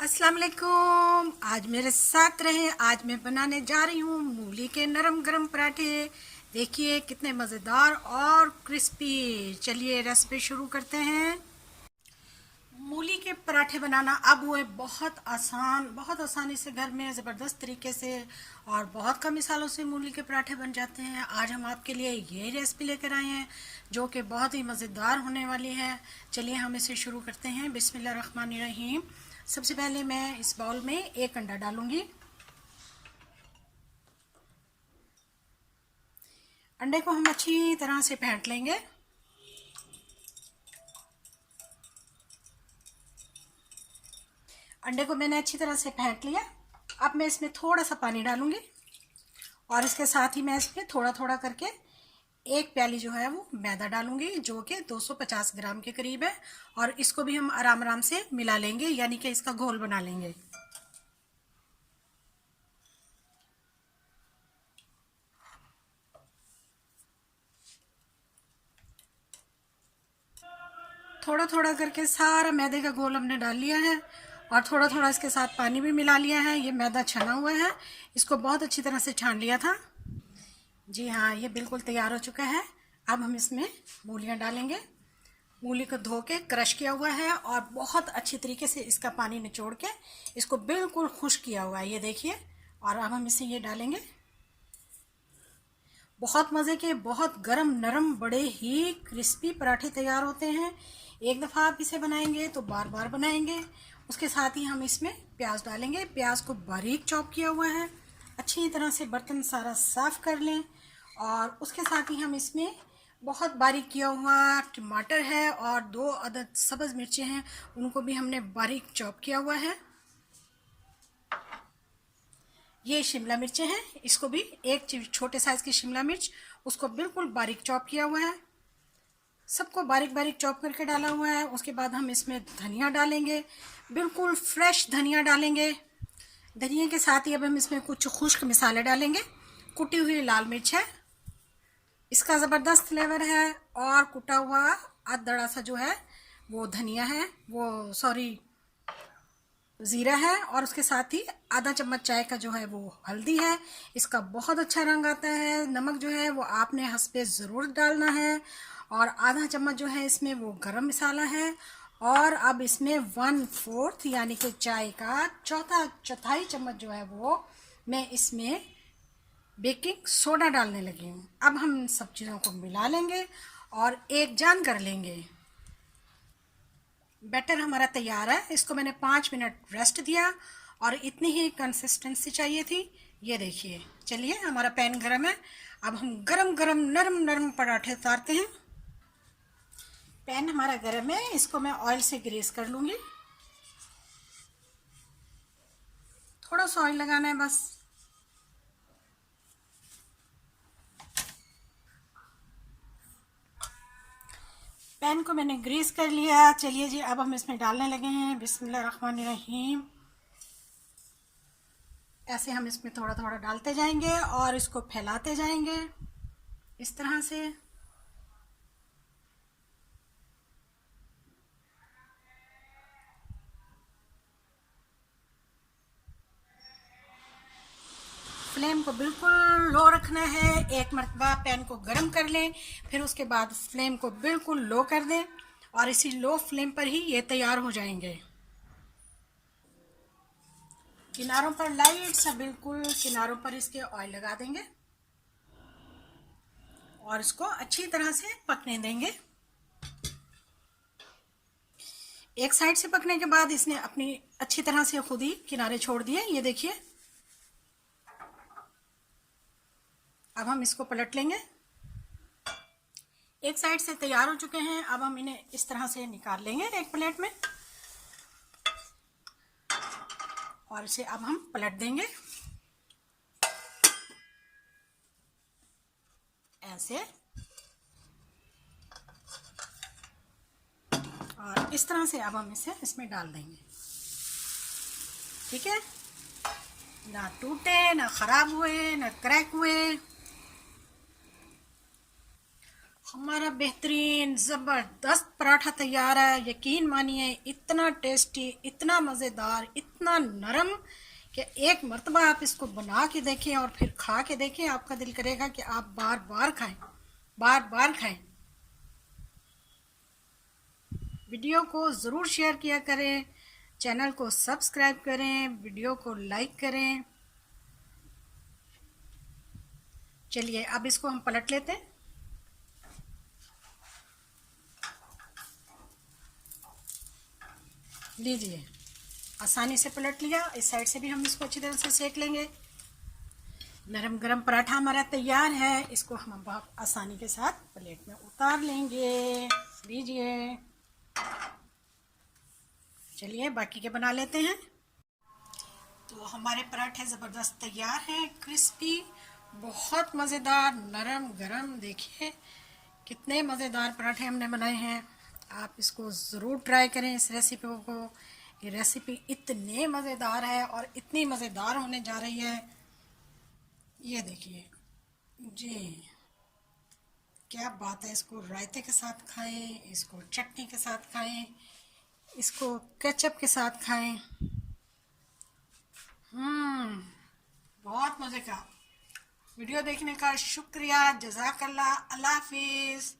अस्सलाम वालेकुम। आज मेरे साथ रहे। आज मैं बनाने जा रही हूँ मूली के नरम गरम पराठे। देखिए कितने मज़ेदार और क्रिस्पी। चलिए रेसिपी शुरू करते हैं। मूली के पराठे बनाना अब हुए बहुत आसान, बहुत आसानी से घर में ज़बरदस्त तरीके से और बहुत कम मसालों से मूली के पराठे बन जाते हैं। आज हम आपके लिए ये रेसिपी लेकर आए हैं जो कि बहुत ही मज़ेदार होने वाली है। चलिए हम इसे शुरू करते हैं। बिस्मिल्लाहिर्रहमानिर्रहीम। सबसे पहले मैं इस बाउल में एक अंडा डालूंगी। अंडे को हम अच्छी तरह से फेंट लेंगे। अंडे को मैंने अच्छी तरह से फेंट लिया। अब मैं इसमें थोड़ा सा पानी डालूंगी और इसके साथ ही मैं इसमें थोड़ा थोड़ा करके एक प्याली जो है वो मैदा डालूंगी जो कि 250 ग्राम के करीब है। और इसको भी हम आराम आराम से मिला लेंगे, यानी कि इसका घोल बना लेंगे। थोड़ा थोड़ा करके सारा मैदे का घोल हमने डाल लिया है और थोड़ा थोड़ा इसके साथ पानी भी मिला लिया है। ये मैदा छना हुआ है, इसको बहुत अच्छी तरह से छान लिया था। जी हाँ, ये बिल्कुल तैयार हो चुका है। अब हम इसमें मूलियाँ डालेंगे। मूली को धो के क्रश किया हुआ है और बहुत अच्छी तरीके से इसका पानी निचोड़ के इसको बिल्कुल खुश्क किया हुआ है, ये देखिए। और अब हम इसे ये डालेंगे। बहुत मज़े के, बहुत गरम नरम, बड़े ही क्रिस्पी पराठे तैयार होते हैं। एक दफ़ा आप इसे बनाएंगे तो बार बार बनाएंगे। उसके साथ ही हम इसमें प्याज डालेंगे। प्याज को बारीक चॉप किया हुआ है। अच्छी तरह से बर्तन सारा साफ़ कर लें। और उसके साथ ही हम इसमें बहुत बारीक किया हुआ टमाटर है और 2 अदद सब्ज़ मिर्चें हैं, उनको भी हमने बारीक चॉप किया हुआ है। ये शिमला मिर्चें हैं, इसको भी एक छोटे साइज़ की शिमला मिर्च, उसको बिल्कुल बारीक चॉप किया हुआ है। सबको बारीक बारीक चॉप करके डाला हुआ है। उसके बाद हम इसमें धनिया डालेंगे, बिल्कुल फ्रेश धनिया डालेंगे। धनिया के साथ ही अब हम इसमें कुछ खुश्क मसाले डालेंगे। कुटी हुई लाल मिर्च है, इसका ज़बरदस्त फ्लेवर है। और कुटा हुआ अदड़ा सा जो है वो धनिया है, वो सॉरी ज़ीरा है। और उसके साथ ही आधा चम्मच चाय का जो है वो हल्दी है, इसका बहुत अच्छा रंग आता है। नमक जो है वो आपने हंसपे ज़रूर डालना है। और आधा चम्मच जो है इसमें वो गरम मसाला है। और अब इसमें 1/4 यानी कि चाय का चौथाई चम्मच जो है वो मैं इसमें बेकिंग सोडा डालने लगी हूँ। अब हम सब चीज़ों को मिला लेंगे और एक जान कर लेंगे। बैटर हमारा तैयार है। इसको मैंने 5 मिनट रेस्ट दिया और इतनी ही कंसिस्टेंसी चाहिए थी, ये देखिए। चलिए हमारा पैन गरम है। अब हम गरम गरम नरम नरम पराठे उतारते हैं। पैन हमारा गरम है, इसको मैं ऑयल से ग्रीस कर लूँगी। थोड़ा सा ऑयल लगाना है बस। पैन को मैंने ग्रीस कर लिया। चलिए जी, अब हम इसमें डालने लगे हैं। बिस्मिल्लाहिर्रहमानिर्रहीम। ऐसे हम इसमें थोड़ा थोड़ा डालते जाएंगे और इसको फैलाते जाएंगे इस तरह से। फ्लेम को बिल्कुल लो रखना है। एक मरतबा पैन को गर्म कर लें, फिर उसके बाद फ्लेम को बिल्कुल लो कर दें और इसी लो फ्लेम पर ही ये तैयार हो जाएंगे। किनारों पर लाइट सा बिल्कुल किनारों पर इसके ऑयल लगा देंगे और इसको अच्छी तरह से पकने देंगे। एक साइड से पकने के बाद इसने अपनी अच्छी तरह से खुद ही किनारे छोड़ दिए, ये देखिए। अब हम इसको पलट लेंगे। एक साइड से तैयार हो चुके हैं। अब हम इन्हें इस तरह से निकाल लेंगे एक प्लेट में और इसे अब हम पलट देंगे ऐसे। और इस तरह से अब हम इसे इसमें डाल देंगे। ठीक है, ना टूटे, ना खराब हुए, ना क्रैक हुए। हमारा बेहतरीन ज़बरदस्त पराठा तैयार है। यकीन मानिए इतना टेस्टी, इतना मज़ेदार, इतना नरम कि एक मर्तबा आप इसको बना के देखें और फिर खा के देखें, आपका दिल करेगा कि आप बार बार खाएं, बार बार खाएं। वीडियो को ज़रूर शेयर किया करें, चैनल को सब्सक्राइब करें, वीडियो को लाइक करें। चलिए अब इसको हम पलट लेते हैं। लीजिए, आसानी से पलट लिया। इस साइड से भी हम इसको अच्छी तरह से सेक लेंगे। नरम गरम पराठा हमारा तैयार है। इसको हम बहुत आसानी के साथ प्लेट में उतार लेंगे। लीजिए, चलिए बाकी के बना लेते हैं। तो हमारे पराठे ज़बरदस्त तैयार हैं, क्रिस्पी, बहुत मज़ेदार, नरम गरम। देखिए कितने मज़ेदार पराठे हमने बनाए हैं। आप इसको ज़रूर ट्राई करें, इस रेसिपी को। ये रेसिपी इतने मज़ेदार है और इतनी मज़ेदार होने जा रही है। ये देखिए जी, क्या बात है। इसको रायते के साथ खाएं, इसको चटनी के साथ खाएं, इसको केचप के साथ खाएं। बहुत मज़े का। वीडियो देखने का शुक्रिया। जज़ाकल्लाह। अल्लाह हाफिज़।